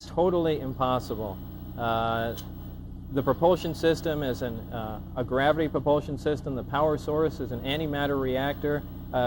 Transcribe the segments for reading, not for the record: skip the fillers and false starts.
Totally impossible. The propulsion system is a gravity propulsion system. The power source is an antimatter reactor.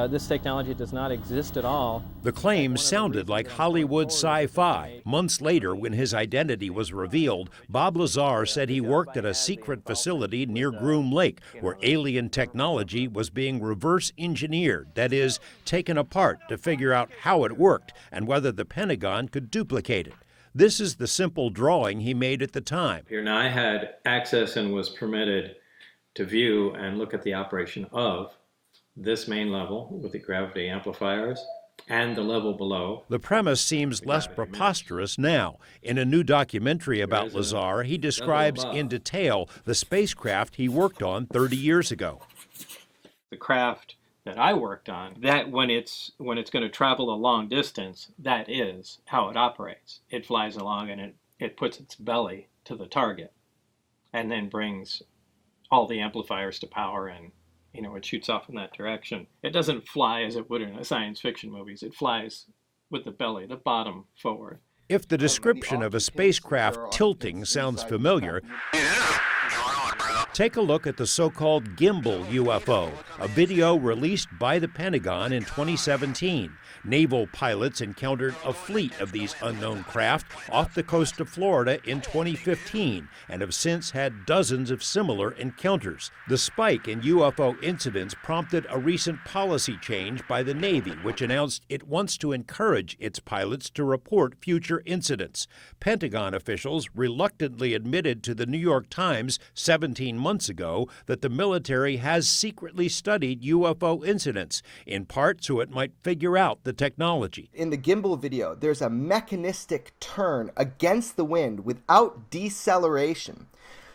This technology does not exist at all. The claims sounded like Hollywood sci-fi. Months later, when his identity was revealed, Bob Lazar said he worked at a secret facility near Groom Lake where alien technology was being reverse engineered, that is, taken apart to figure out how it worked and whether the Pentagon could duplicate it. This is the simple drawing he made at the time. Here now I had access and was permitted to view and look at the operation of this main level with the gravity amplifiers and the level below. The premise seems less preposterous now. In a new documentary about Lazar, he describes in detail the spacecraft he worked on 30 years ago. The craft that I worked on, that when it's going to travel a long distance, that is how it operates. It flies along and it puts its belly to the target and then brings all the amplifiers to power, and it shoots off in that direction. It doesn't fly as it would in science fiction movies. It flies with the belly, the bottom forward. If the description of a spacecraft tilting sounds familiar, take a look at the so-called gimbal UFO, a video released by the Pentagon in 2017. Naval pilots encountered a fleet of these unknown craft off the coast of Florida in 2015 and have since had dozens of similar encounters. The spike in UFO incidents prompted a recent policy change by the Navy, which announced it wants to encourage its pilots to report future incidents. Pentagon officials reluctantly admitted to the New York Times 17 months ago that the military has secretly studied UFO incidents, in part so it might figure out the technology. In the gimbal video, there's a mechanistic turn against the wind without deceleration.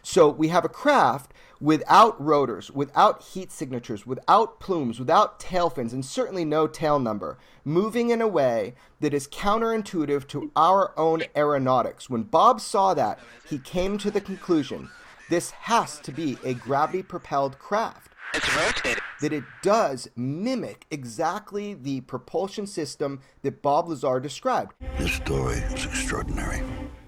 So we have a craft without rotors, without heat signatures, without plumes, without tail fins, and certainly no tail number, moving in a way that is counterintuitive to our own aeronautics. When Bob saw that, he came to the conclusion this has to be a gravity-propelled craft. It's rotating. That it does mimic exactly the propulsion system that Bob Lazar described. This story is extraordinary.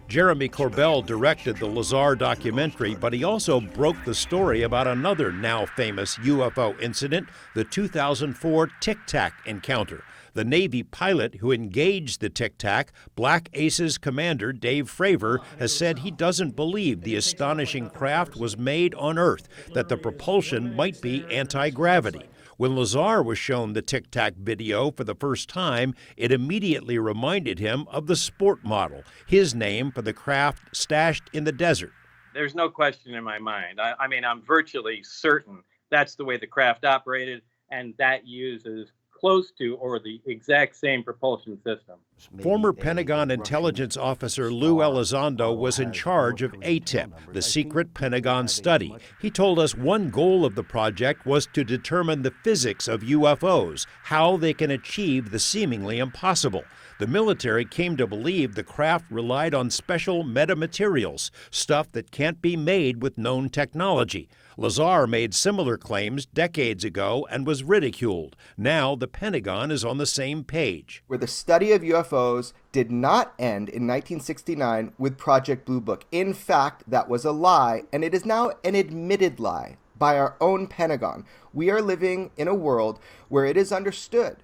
Jeremy Corbell directed the Lazar documentary, but he also broke the story about another now famous UFO incident, the 2004 Tic Tac encounter. The Navy pilot who engaged the Tic Tac, Black Aces commander Dave Fravor, has said he doesn't believe the astonishing craft was made on Earth, that the propulsion might be anti-gravity. When Lazar was shown the Tic Tac video for the first time, it immediately reminded him of the Sport model, his name for the craft stashed in the desert. There's no question in my mind. I'm virtually certain that's the way the craft operated, and that uses close to or the exact same propulsion system. Former Pentagon intelligence officer Lou Elizondo was in charge of ATIP, the secret Pentagon study. He told us one goal of the project was to determine the physics of UFOs, how they can achieve the seemingly impossible. The military came to believe the craft relied on special metamaterials, stuff that can't be made with known technology. Lazar made similar claims decades ago and was ridiculed. Now the Pentagon is on the same page. Where the study of UFOs did not end in 1969 with Project Blue Book. In fact, that was a lie, and it is now an admitted lie by our own Pentagon. We are living in a world where it is understood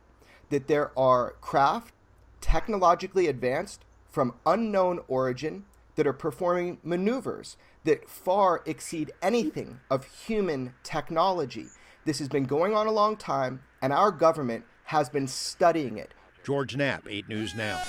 that there are craft technologically advanced from unknown origin that are performing maneuvers that far exceed anything of human technology. This has been going on a long time, and our government has been studying it. George Knapp, 8 News Now.